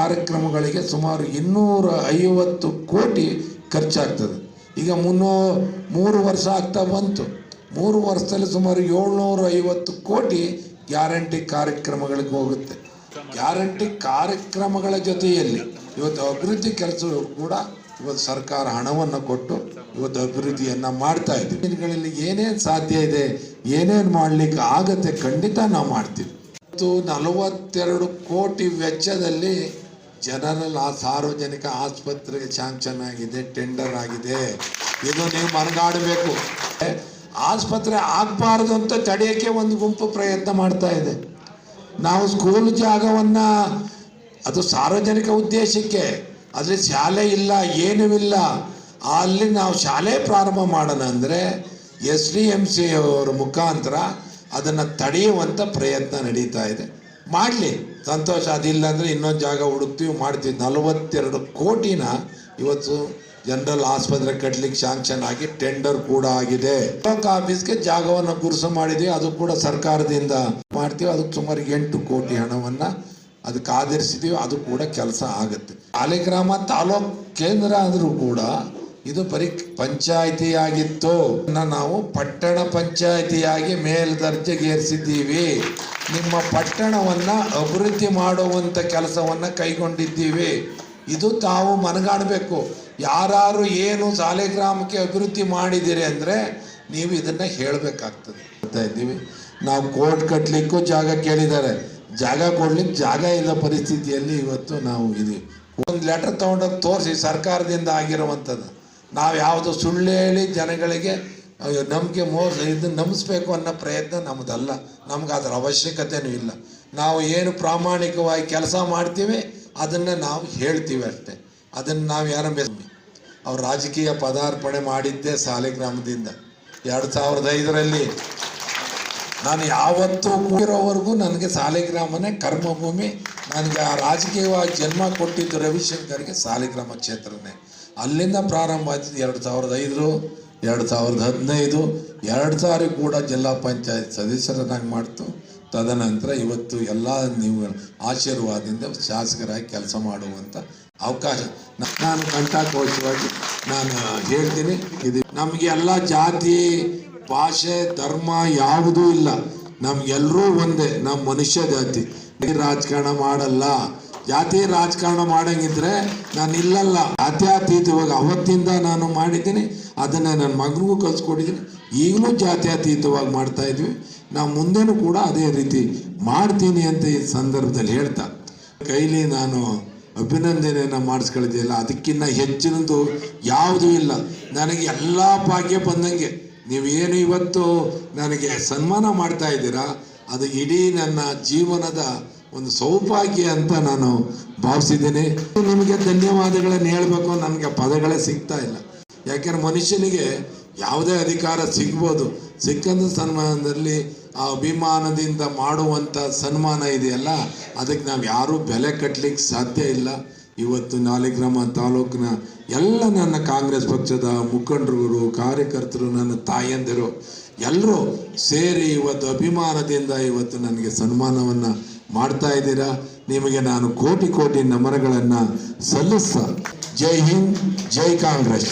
ಕಾರ್ಯಕ್ರಮಗಳಿಗೆ ಸುಮಾರು 250 ಕೋಟಿ ಖರ್ಚಾಗ್ತದೆ. ಈಗ 3 ವರ್ಷ ಆಗ್ತಾ ಬಂತು. 3 ವರ್ಷದಲ್ಲಿ ಸುಮಾರು 750 ಕೋಟಿ ಗ್ಯಾರಂಟಿ ಕಾರ್ಯಕ್ರಮಗಳಿಗೆ ಹೋಗುತ್ತೆ. ಗ್ಯಾರಂಟಿ ಕಾರ್ಯಕ್ರಮಗಳ ಜೊತೆಯಲ್ಲಿ ಇವತ್ತು ಅಭಿವೃದ್ಧಿ ಕೆಲಸಗಳು ಕೂಡ ಇವತ್ತು ಸರ್ಕಾರ ಹಣವನ್ನು ಕೊಟ್ಟು ಇವತ್ತು ಅಭಿವೃದ್ಧಿಯನ್ನು ಮಾಡ್ತಾ ಇದ್ದೀವಿ. ದಿನಗಳಲ್ಲಿ ಏನೇನು ಸಾಧ್ಯ ಇದೆ, ಏನೇನು ಮಾಡಲಿಕ್ಕೆ ಆಗತ್ತೆ, ಖಂಡಿತ ನಾವು ಮಾಡ್ತೀವಿ. ಇವತ್ತು 42 ಕೋಟಿ ವೆಚ್ಚದಲ್ಲಿ ಜನರಲ್ ಸಾರ್ವಜನಿಕ ಆಸ್ಪತ್ರೆಗೆ ಸ್ಯಾಂಕ್ಷನ್ ಆಗಿದೆ, ಟೆಂಡರ್ ಆಗಿದೆ. ಇದು ನೀವು ಮನಗಾಡಬೇಕು. ಆಸ್ಪತ್ರೆ ಆಗಬಾರ್ದು ಅಂತ ತಡೆಯೋಕ್ಕೆ ಒಂದು ಗುಂಪು ಪ್ರಯತ್ನ ಮಾಡ್ತಾ ಇದೆ. ನಾವು ಸ್ಕೂಲ್ ಜಾಗವನ್ನು ಅದು ಸಾರ್ವಜನಿಕ ಉದ್ದೇಶಕ್ಕೆ, ಅಲ್ಲಿ ಶಾಲೆ ಇಲ್ಲ, ಏನೂ ಇಲ್ಲ, ಅಲ್ಲಿ ನಾವು ಶಾಲೆ ಪ್ರಾರಂಭ ಮಾಡೋಣ ಅಂದರೆ SDMC ಅವರ ಮುಖಾಂತರ ಅದನ್ನು ತಡೆಯುವಂಥ ಪ್ರಯತ್ನ ನಡೀತಾ ಇದೆ. ಮಾಡಲಿ, ಸಂತೋಷ. ಅದಿಲ್ಲ ಅಂದರೆ ಇನ್ನೊಂದು ಜಾಗ ಹುಡುಕ್ತೀವಿ, ಮಾಡ್ತೀವಿ. 42 ಕೋಟಿನ ಇವತ್ತು ಜನರಲ್ ಆಸ್ಪತ್ರೆ ಕಟ್ಟಲಿಕ್ಕೆ ಶಾಂಕ್ಷನ್ ಆಗಿ ಟೆಂಡರ್ ಕೂಡ ಆಗಿದೆ. ಆಫೀಸ್ಗೆ ಜಾಗವನ್ನು ಗುರುಸು ಮಾಡಿದ್ದೀವಿ, ಅದು ಕೂಡ ಸರ್ಕಾರದಿಂದ ಮಾಡ್ತೀವಿ. ಅದಕ್ಕೆ ಸುಮಾರು 8 ಕೋಟಿ ಹಣವನ್ನು ಅದಕ್ಕೆ ಆಧರಿಸಿದ್ದೀವಿ. ಅದು ಕೂಡ ಕೆಲಸ ಆಗುತ್ತೆ. ಸಾಲಿಗ್ರಾಮ ತಾಲೂಕು ಕೇಂದ್ರ ಆದರೂ ಕೂಡ ಇದು ಬರೀ ಪಂಚಾಯಿತಿಯಾಗಿತ್ತು. ನಾವು ಪಟ್ಟಣ ಪಂಚಾಯಿತಿಯಾಗಿ ಮೇಲ್ದರ್ಜೆಗೇರಿಸಿದ್ದೀವಿ. ನಿಮ್ಮ ಪಟ್ಟಣವನ್ನು ಅಭಿವೃದ್ಧಿ ಮಾಡುವಂಥ ಕೆಲಸವನ್ನು ಕೈಗೊಂಡಿದ್ದೀವಿ. ಇದು ತಾವು ಮನಗಾಣಬೇಕು. ಯಾರು ಏನು ಸಾಲಿಗ್ರಾಮಕ್ಕೆ ಅಭಿವೃದ್ಧಿ ಮಾಡಿದ್ದೀರಿ ಅಂದರೆ ನೀವು ಇದನ್ನು ಹೇಳಬೇಕಾಗ್ತದೆ. ಹೇಳ್ತಾ ಇದ್ದೀವಿ. ನಾವು ಕೋರ್ಟ್ ಕಟ್ಟಲಿಕ್ಕೂ ಜಾಗ ಕೇಳಿದ್ದಾರೆ, ಜಾಗ ಕೊಡ್ಲಿಕ್ಕೆ ಜಾಗ ಇಲ್ಲ ಪರಿಸ್ಥಿತಿಯಲ್ಲಿ ಇವತ್ತು ನಾವು ಇದೀವಿ. ಒಂದು ಲೆಟರ್ ತೊಗೊಂಡೋಗಿ ತೋರಿಸಿ ಸರ್ಕಾರದಿಂದ ಆಗಿರುವಂಥದ್ದು. ನಾವು ಯಾವುದು ಸುಳ್ಳು ಹೇಳಿ ಜನಗಳಿಗೆ ನಮಗೆ ಇದನ್ನು ನಂಬಿಸ್ಬೇಕು ಅನ್ನೋ ಪ್ರಯತ್ನ ನಮ್ಮದಲ್ಲ. ನಮ್ಗೆ ಅದರ ಅವಶ್ಯಕತೆಯೂ ಇಲ್ಲ. ನಾವು ಏನು ಪ್ರಾಮಾಣಿಕವಾಗಿ ಕೆಲಸ ಮಾಡ್ತೀವಿ ಅದನ್ನು ನಾವು ಹೇಳ್ತೀವಿ ಅಷ್ಟೇ. ಅದನ್ನು ನಾವು ಯಾರ ಅವ್ರು ರಾಜಕೀಯ ಪದಾರ್ಪಣೆ ಮಾಡಿದ್ದೇ ಸಾಲಿಗ್ರಾಮದಿಂದ. 2005ರಲ್ಲಿ ನಾನು ಯಾವತ್ತೂ ಕೂಗಿರೋವರೆಗೂ ನನಗೆ ಸಾಲಿಗ್ರಾಮನೇ ಕರ್ಮಭೂಮಿ. ನನಗೆ ಆ ರಾಜಕೀಯವಾಗಿ ಜನ್ಮ ಕೊಟ್ಟಿದ್ದು ರವಿಶಂಕರ್ಗೆ ಸಾಲಿಗ್ರಾಮ ಕ್ಷೇತ್ರನೇ. ಅಲ್ಲಿಂದ ಪ್ರಾರಂಭ ಆಯ್ತು. 2005, 2015, 2000 ಕೂಡ ಜಿಲ್ಲಾ ಪಂಚಾಯತ್ ಸದಸ್ಯರನ್ನಾಗಿ ಮಾಡ್ತು. ತದನಂತರ ಇವತ್ತು ಎಲ್ಲ ನೀವು ಆಶೀರ್ವಾದದಿಂದ ಶಾಸಕರಾಗಿ ಕೆಲಸ ಮಾಡುವಂಥ ಅವಕಾಶ ನಾನು ಕಂಠಕೋಶವಾಗಿ ನಾನು ಹೇಳ್ತೀನಿ. ಇದು ನಮಗೆ ಎಲ್ಲ ಜಾತಿ, ಭಾಷೆ, ಧರ್ಮ ಯಾವುದೂ ಇಲ್ಲ. ನಮಗೆಲ್ಲರೂ ಒಂದೇ. ನಮ್ಮ ಮನುಷ್ಯ ಜಾತಿ. ರಾಜಕಾರಣ ಮಾಡಲ್ಲ. ಜಾತಿ ರಾಜಕಾರಣ ಮಾಡಂಗಿದ್ರೆ ನಾನು ಇಲ್ಲಲ್ಲ. ಜಾತ್ಯತೀತವಾಗಿ ಅವತ್ತಿಂದ ನಾನು ಮಾಡಿದ್ದೀನಿ. ಅದನ್ನು ನನ್ನ ಮಗನಿಗೂ ಕಲಿಸ್ಕೊಟ್ಟಿದ್ದೀನಿ. ಈಗಲೂ ಜಾತ್ಯತೀತವಾಗಿ ಮಾಡ್ತಾ ಇದ್ವಿ. ನಾವು ಮುಂದೆನೂ ಕೂಡ ಅದೇ ರೀತಿ ಮಾಡ್ತೀನಿ ಅಂತ ಈ ಸಂದರ್ಭದಲ್ಲಿ ಹೇಳ್ತಾ ಕೈಲಿ ನಾನು ಅಭಿನಂದನೆಯನ್ನು ಮಾಡಿಸ್ಕೊಳ್ಳೋದಿಲ್ಲ. ಅದಕ್ಕಿಂತ ಹೆಚ್ಚಿನದು ಯಾವುದೂ ಇಲ್ಲ. ನನಗೆ ಎಲ್ಲ ಭಾಗ್ಯ ಬಂದಂಗೆ ನೀವೇನು ಇವತ್ತು ನನಗೆ ಸನ್ಮಾನ ಮಾಡ್ತಾ ಇದ್ದೀರಾ, ಅದು ಇಡೀ ನನ್ನ ಜೀವನದ ಒಂದು ಸೌಭಾಗ್ಯ ಅಂತ ನಾನು ಭಾವಿಸಿದ್ದೀನಿ. ನಿಮಗೆ ಧನ್ಯವಾದಗಳನ್ನು ಹೇಳಬೇಕು, ನನಗೆ ಪದಗಳೇ ಸಿಗ್ತಾ ಇಲ್ಲ. ಯಾಕೆಂದ್ರೆ ಮನುಷ್ಯನಿಗೆ ಯಾವುದೇ ಅಧಿಕಾರ ಸಿಗ್ಬೋದು. ಸಿಕ್ಕಂಥ ಸನ್ಮಾನದಲ್ಲಿ ಆ ಅಭಿಮಾನದಿಂದ ಮಾಡುವಂಥ ಸನ್ಮಾನ ಇದೆಯಲ್ಲ, ಅದಕ್ಕೆ ನಾವು ಯಾರೂ ಬೆಲೆ ಕಟ್ಟಲಿಕ್ಕೆ ಸಾಧ್ಯ ಇಲ್ಲ. ಇವತ್ತು ಸಾಲಿಗ್ರಾಮ ತಾಲೂಕಿನ ಎಲ್ಲ ನನ್ನ ಕಾಂಗ್ರೆಸ್ ಪಕ್ಷದ ಮುಖಂಡರು, ಕಾರ್ಯಕರ್ತರು, ನನ್ನ ತಾಯಂದಿರು ಎಲ್ಲರೂ ಸೇರಿ ಇವತ್ತು ಅಭಿಮಾನದಿಂದ ಇವತ್ತು ನನಗೆ ಸನ್ಮಾನವನ್ನು ಮಾಡ್ತಾ ಇದ್ದೀರಾ. ನಿಮಗೆ ನಾನು ಕೋಟಿ ಕೋಟಿ ನಮನಗಳನ್ನು ಸಲ್ಲಿಸ್ತಾ ಜೈ ಹಿಂದ್, ಜೈ ಕಾಂಗ್ರೆಸ್.